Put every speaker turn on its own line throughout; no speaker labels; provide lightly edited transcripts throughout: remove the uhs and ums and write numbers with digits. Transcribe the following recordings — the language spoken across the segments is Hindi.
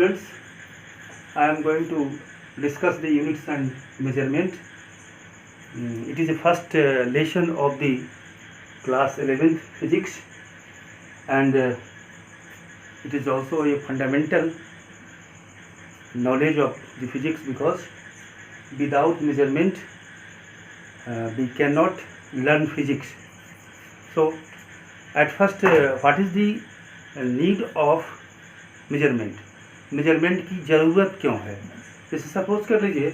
students, I am going to discuss the units and measurement. It is the first lesson of the class 11th physics, and it is also a fundamental knowledge of the physics, because without measurement we cannot learn physics. So at first, what is the need of measurement? Measurement की ज़रूरत क्यों है? जैसे सपोज कर लीजिए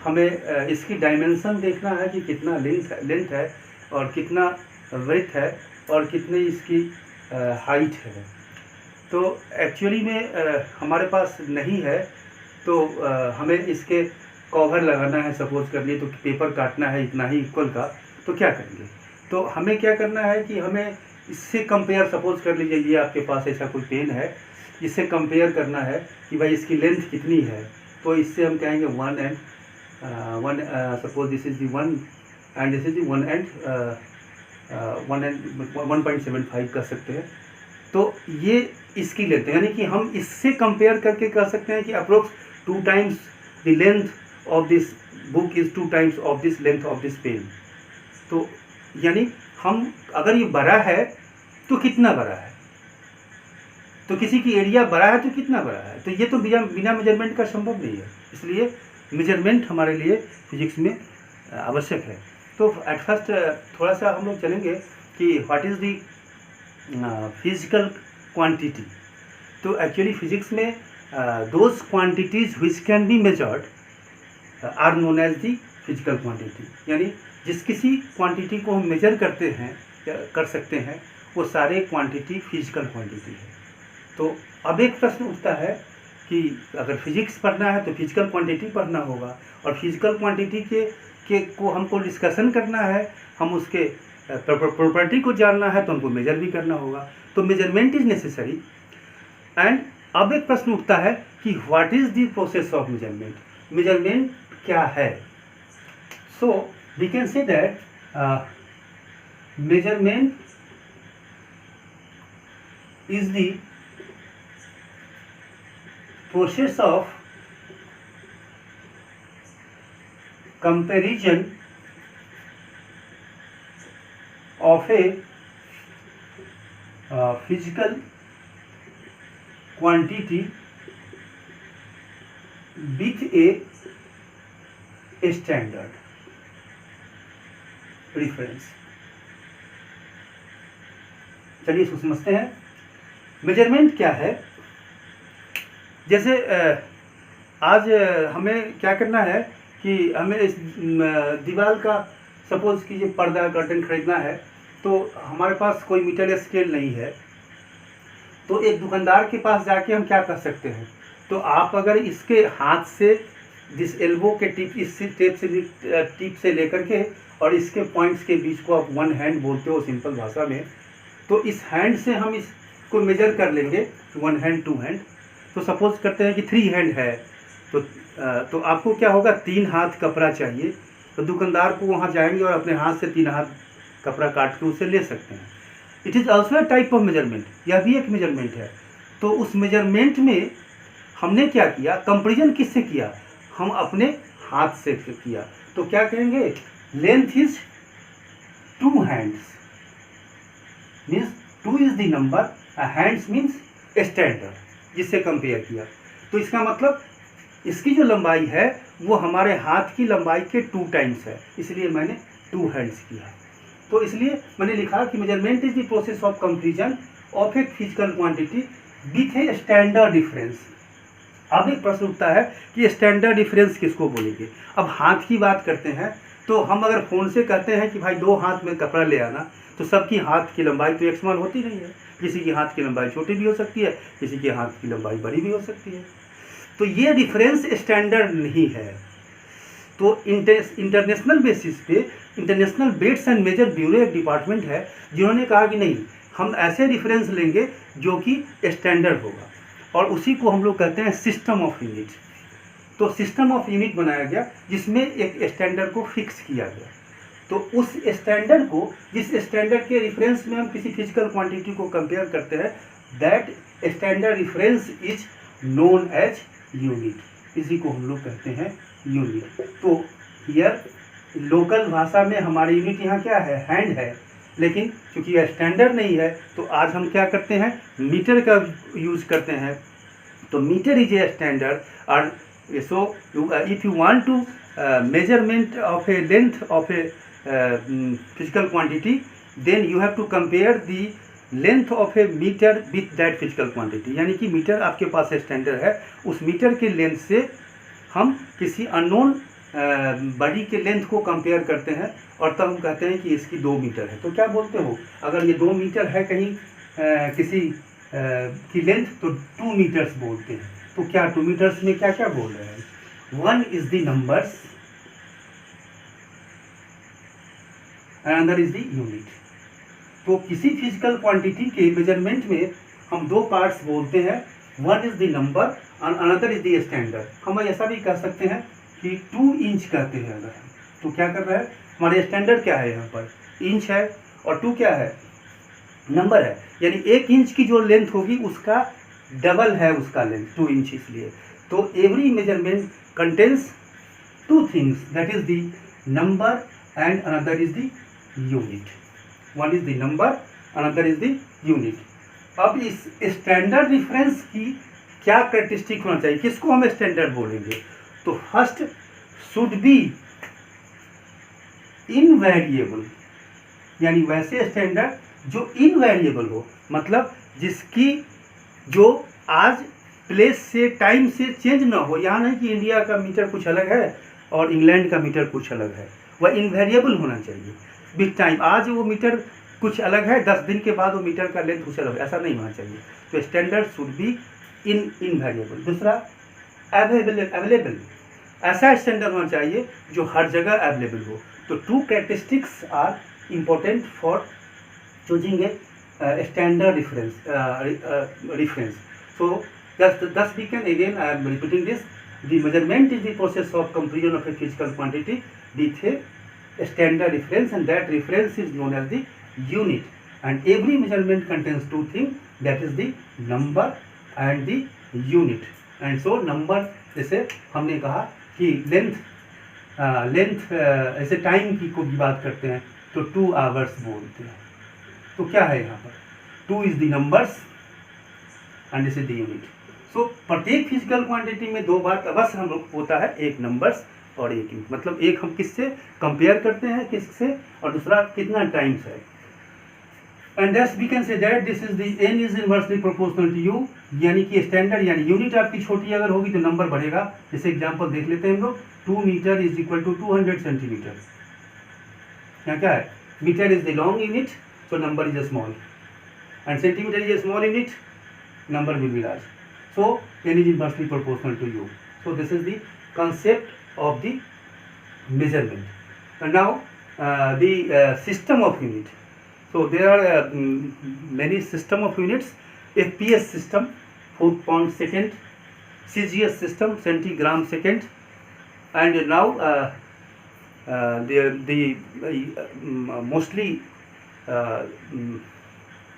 हमें इसकी डायमेंशन देखना है कि कितना लेंथ है और कितना विड्थ है और कितनी इसकी हाइट है। तो एक्चुअली में हमारे पास नहीं है, तो हमें इसके कवर लगाना है। सपोज कर लिए तो पेपर काटना है इतना ही इक्वल का, तो क्या करेंगे? तो हमें क्या करना है कि हमें इससे कंपेयर, सपोज कर लीजिए ये आपके पास ऐसा कोई पेन है, इससे कंपेयर करना है कि भाई इसकी लेंथ कितनी है। तो इससे हम कहेंगे 1 and 1, suppose this is the 1 and this is the 1 and 1.75 कर सकते हैं। तो ये इसकी लेंथ है, यानी कि हम इससे कंपेयर करके कर सकते हैं कि approx 2 times the length of this book is 2 times of this length of this pen. तो यानी हम अगर ये बड़ा है तो कितना बड़ा है, तो किसी की एरिया बड़ा है तो कितना बड़ा है, तो ये तो बिना मेजरमेंट का संभव नहीं है। इसलिए मेजरमेंट हमारे लिए फिजिक्स में आवश्यक है। तो एट फर्स्ट थोड़ा सा हम लोग चलेंगे कि what is the physical quantity. तो एक्चुअली फिजिक्स में those quantities which can be measured are known as the physical quantity. यानी जिस किसी क्वांटिटी को हम मेजर करते हैं या कर सकते हैं, वो सारे क्वांटिटी फिजिकल क्वांटिटी है। तो अब एक प्रश्न उठता है कि अगर फिजिक्स पढ़ना है तो फिजिकल क्वांटिटी पढ़ना होगा, और फिजिकल क्वांटिटी के को हमको डिस्कशन करना है, हम उसके प्रॉपर्टी को जानना है, तो हमको मेजर भी करना होगा। तो मेजरमेंट इज नेसेसरी। एंड अब एक प्रश्न उठता है कि what is the process of measurement. Measurement क्या है? So we can say that measurement is the process of comparison of a physical quantity with a standard reference। चलिए इसको समझते हैं। मेजरमेंट क्या है? जैसे आज हमें क्या करना है कि हमें इस दीवार का सपोज कीजिए पर्दा कर्टन खरीदना है, तो हमारे पास कोई मीटर स्केल नहीं है। तो एक दुकानदार के पास जाके हम क्या कर सकते हैं? तो आप अगर इसके हाथ से जिस एल्बो के टिप से लेकर के और इसके पॉइंट्स के बीच को आप 1 हैंड बोलते हो सिंपल भाषा में, तो इस हैंड से हम इसको मेजर कर लेंगे 1 हैंड 2 हैंड। तो सपोज करते हैं कि 3 हैंड है, तो आपको क्या होगा, 3 हाथ कपड़ा चाहिए। तो दुकानदार को वहाँ जाएंगे और अपने हाथ से 3 हाथ कपड़ा काट के उसे ले सकते हैं। It is also a type of measurement, यह भी एक मेजरमेंट है। तो उस मेजरमेंट में हमने क्या किया, कंपेरिजन किससे किया? हम अपने हाथ से किया। तो क्या कहेंगे, length is 2 hands, means 2 is the number, hands means standard, जिससे कंपेयर किया। तो इसका मतलब इसकी जो लंबाई है वो हमारे हाथ की लंबाई के 2 टाइम्स है, इसलिए मैंने 2 हैंड्स किया। तो इसलिए मैंने लिखा कि measurement is the process of comparison of a physical quantity with a standard difference. अब एक प्रश्न उठता है कि स्टैंडर्ड डिफरेंस किसको बोलेंगे? अब हाथ की बात करते हैं, तो हम अगर फ़ोन से कहते हैं कि भाई 2 हाथ में कपड़ा ले आना, तो सबकी हाथ की लंबाई तो एक समान होती नहीं है। किसी की हाथ की लंबाई छोटी भी हो सकती है, किसी की हाथ की लंबाई बड़ी भी हो सकती है। तो ये डिफरेंस स्टैंडर्ड नहीं है। तो इंटरनेशनल बेसिस पे international weights and measure bureau एक डिपार्टमेंट है, जिन्होंने कहा कि नहीं, हम ऐसे डिफरेंस लेंगे जो कि स्टैंडर्ड होगा, और उसी को हम लोग कहते हैं सिस्टम ऑफ यूनिट। तो सिस्टम ऑफ यूनिट बनाया गया जिसमें एक स्टैंडर्ड को फिक्स किया गया। तो उस स्टैंडर्ड को, जिस स्टैंडर्ड के रेफरेंस में हम किसी फिजिकल क्वांटिटी को कंपेयर करते हैं, that standard reference is known as unit, इसी को हम लोग कहते हैं यूनिट। तो हियर लोकल भाषा में हमारी यूनिट यहाँ क्या है, हैंड है, लेकिन चूंकि यह स्टैंडर्ड नहीं है तो आज हम क्या करते हैं, मीटर का यूज करते हैं। तो मीटर इज ए स्टैंडर्ड और so if you want to measurement of a length of a physical quantity then you have to compare the length of a meter with that physical quantity, यानी कि मीटर आपके पास स्टैंडर्ड है, उस मीटर के लेंथ से हम किसी अननोन बॉडी के लेंथ को कंपेयर करते हैं और तब हम कहते हैं कि इसकी 2 मीटर है। तो क्या बोलते हो, अगर ये 2 मीटर है कहीं किसी की लेंथ तो 2 मीटर्स बोलते हैं। तो क्या 2 मीटर्स में क्या क्या बोल रहे हैं, 1 is the numbers another is the unit. तो किसी फिजिकल क्वांटिटी के मेजरमेंट में हम 2 पार्ट्स बोलते हैं, 1 इज द नंबर और अनदर इज द स्टैंडर्ड। हम ऐसा भी कह सकते हैं कि 2 इंच कहते हैं अगर हम, तो क्या कर रहा है, हमारे स्टैंडर्ड क्या है, यहाँ पर इंच है और 2 क्या है, नंबर है, यानी 1 इंच की जो लेंथ होगी उसका डबल है उसका लेंथ 2 इंच, इसलिए तो every measurement contains 2 things, that is the number and another is the unit. 1 is the number, another is the unit. अब इस स्टैंडर्ड रेफरेंस की क्या कैरेक्टरिस्टिक होना चाहिए, किसको हम स्टैंडर्ड बोलेंगे, तो फर्स्ट शुड बी इनवेरिएबल, यानी वैसे स्टैंडर्ड जो इनवेरिएबल हो, मतलब जिसकी जो आज प्लेस से टाइम से चेंज ना हो। यहाँ नहीं कि इंडिया का मीटर कुछ अलग है और इंग्लैंड का मीटर कुछ अलग है, वह इनवेरिएबल होना चाहिए विथ टाइम। आज वो मीटर कुछ अलग है, 10 दिन के बाद वो मीटर का लेंथ कुछ अलग है, ऐसा नहीं होना चाहिए। तो स्टैंडर्ड शुड बी इनवेरिएबल। दूसरा अवेलेबल, ऐसा स्टैंडर्ड होना चाहिए जो हर जगह अवेलेबल हो। तो 2 characteristics are important for choosing a standard reference. So thus we can, again I am repeating this, the measurement is the process of comparison of a physical quantity with a standard reference, and that reference is known as the unit. And every measurement contains 2 things, that is the number and the unit. And so number, जैसे हमने कहा कि लेंथ ऐसे टाइम की को बात करते हैं तो 2 आवर्स बोलते हैं। तो क्या है यहाँ पर, 2 is the numbers and this is the unit. So प्रत्येक फिजिकल क्वांटिटी में 2 बात अवश्य हम लोग होता है, एक नंबर्स और एक यूनिट। मतलब एक हम किससे कंपेयर करते हैं, किससे, और दूसरा कितना टाइम्स है। And that's we can say that this is the n is inversely proportional to u, यानी कि स्टैंडर्ड यानी यूनिट आपकी छोटी अगर होगी तो नंबर बढ़ेगा। जैसे एग्जांपल देख लेते हैं हम लोग, 2 meter is equal to 200 centimeter. यहाँ क्या है, meter is the long unit, so number is small, and centimeter is a small unit, number will be large. So n is inversely proportional to u. So this is the concept of the measurement. And now the system of unit. So there are many system of units. FPS system, foot pound second, CGS system, centigram second, and now the mostly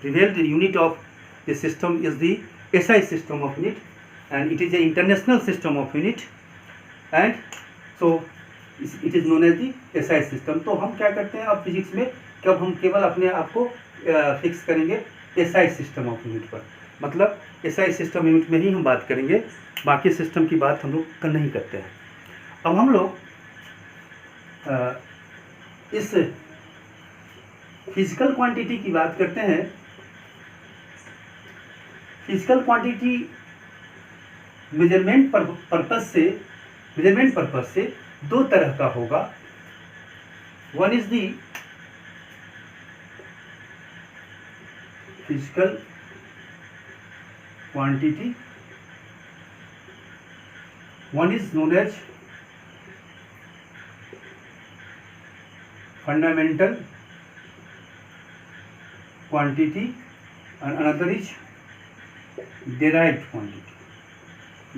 prevailed unit of the system is the SI system of unit, and it is an international system of unit, and so it is known as the SI system. तो हम क्या करते हैं अब फिजिक्स में, कब हम केवल अपने आप को फिक्स करेंगे SI सिस्टम ऑफ यूनिट पर, मतलब SI सिस्टम यूनिट में ही हम बात करेंगे, बाकी सिस्टम की बात हम लोग नहीं करते हैं। अब हम लोग इस फिजिकल क्वांटिटी की बात करते हैं। फिजिकल क्वांटिटी मेजरमेंट पर्पस से 2 तरह का होगा। One is the physical quantity, one is known as fundamental quantity, and another is derived quantity,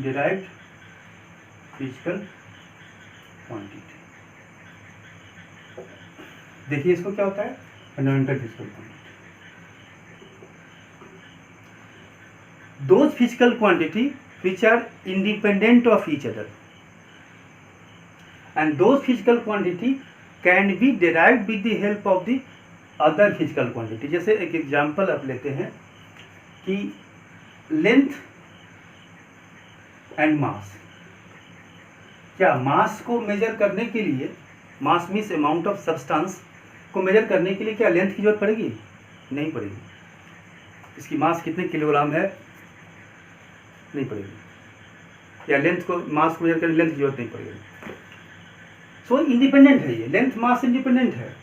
derived physical quantity. देखिए इसको क्या होता है, fundamental physical quantity. Those physical quantity which are independent of each other, and those physical quantity can be derived with the help of the other physical quantity. जैसे एक एग्जाम्पल आप लेते हैं कि लेंथ एंड मास, क्या मास को मेजर करने के लिए, mass means amount of substance को मेजर करने के लिए क्या लेंथ की जरूरत पड़ेगी? नहीं पड़ेगी। इसकी मास कितने किलोग्राम है? नहीं पड़ेगी। या लेंथ को, मास को मेजर करने लेंथ की जरूरत नहीं पड़ेगी। सो इंडिपेंडेंट है ये, लेंथ मास इंडिपेंडेंट है।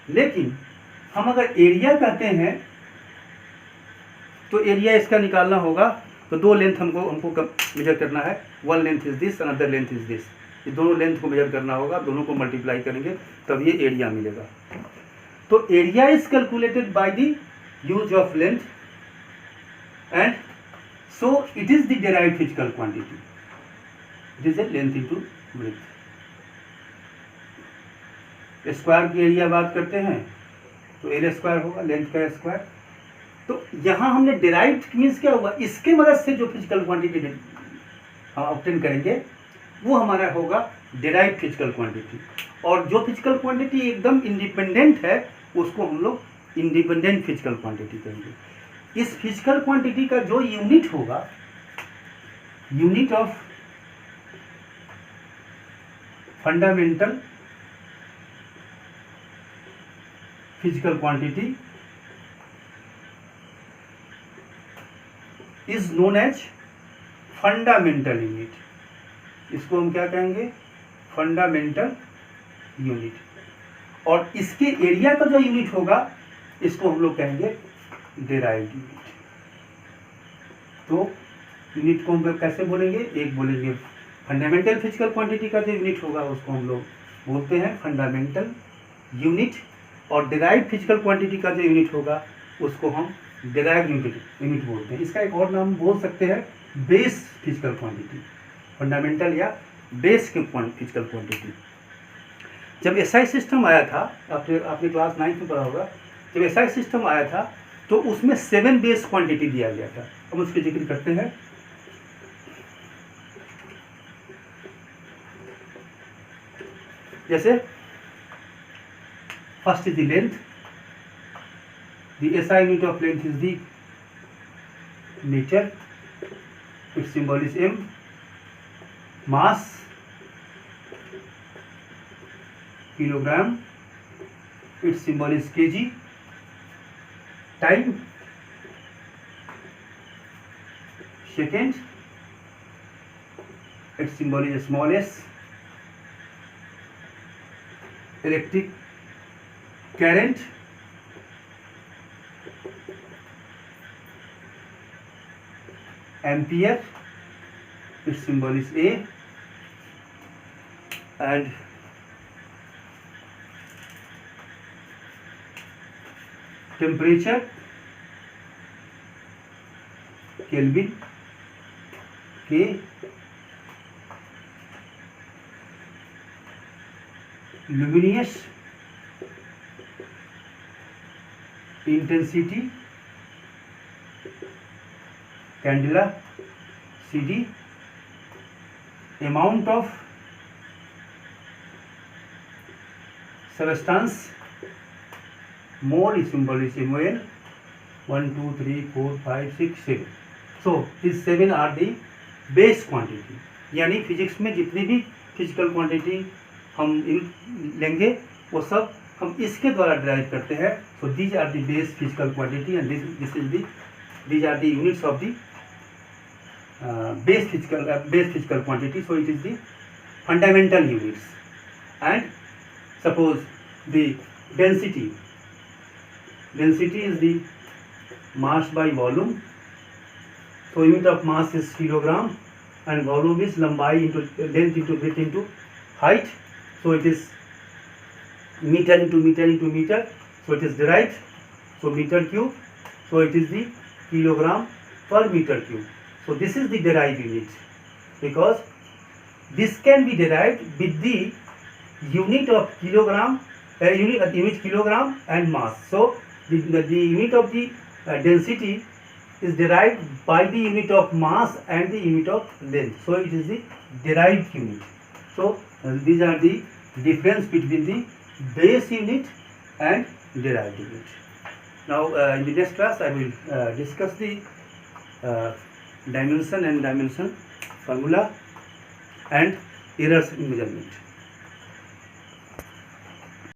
लेकिन हम अगर एरिया कहते हैं तो एरिया इसका निकालना होगा, तो दो लेंथ हमको मेजर करना है। One length is this, another length is this. ये दोनों लेंथ को मेजर करना होगा, दोनों को मल्टीप्लाई करेंगे तब ये एरिया मिलेगा। तो area is calculated by the use of length, and so it is the derived physical quantity. It is a length into breadth. Square की एरिया बात करते हैं तो एल स्क्वायर होगा, लेंथ का स्क्वायर। तो यहाँ हमने डेराइव्ड मीन्स क्या होगा, इसके मदद से जो फिजिकल क्वांटिटी हम ऑब्टेन करेंगे वो हमारा होगा डेराइव्ड फिजिकल क्वांटिटी। और जो फिजिकल क्वांटिटी एकदम इंडिपेंडेंट है उसको हम लोग इंडिपेंडेंट फिजिकल क्वांटिटी कहेंगे। इस फिजिकल क्वांटिटी का जो यूनिट होगा, unit of fundamental physical quantity is known as fundamental unit. इसको हम क्या कहेंगे? Fundamental unit. और इसके एरिया का जो यूनिट होगा इसको हम लोग कहेंगे डेराइव्ड यूनिट। तो यूनिट को हम कैसे बोलेंगे? एक बोलेंगे फंडामेंटल फिजिकल क्वांटिटी का जो यूनिट होगा उसको हम लोग बोलते हैं फंडामेंटल यूनिट, और डेराइव्ड फिजिकल क्वांटिटी का जो यूनिट होगा उसको हम डेराइव्ड यूनिट बोलते हैं। इसका एक और नाम बोल सकते हैं बेस फिजिकल क्वांटिटी, फंडामेंटल या बेस फिजिकल क्वांटिटी। जब एसआई सिस्टम आया था, आपने क्लास 9 में पढ़ा होगा, जब एसआई सिस्टम आया था तो उसमें 7 बेस क्वांटिटी दिया गया था। हम उसके जिक्र करते हैं। जैसे first is the length, the SI unit of length is the meter, its symbol is m. Mass kilogram, its symbol is kg. Time second, its symbol is small s. Electric current, ampere, its symbol is A, and temperature, Kelvin, K, luminous intensity, candela, CD, amount of substance, mole symbol is mol, 1 2 3 4 5 6 7. So these 7 are the base quantity. यानी फिजिक्स में जितनी भी फिजिकल क्वांटिटी हम लेंगे वो सब हम इसके द्वारा डिराइव करते हैं। So these are the base physical quantity and this is the these are the units of the base physical quantity. So it is the fundamental units. And suppose the density is the mass by volume. So unit of mass is kilogram and volume is lambai into length into width into height. So it is meter into meter into meter. So it is derived. So meter cube. So it is the kilogram per meter cube. So this is the derived unit, because this can be derived with the unit of kilogram, unit kilogram and mass. So the unit of the density is derived by the unit of mass and the unit of length. So it is the derived unit. So these are the difference between the base unit and derived unit. Now in the next class I will discuss the dimension and dimension formula and errors in measurement.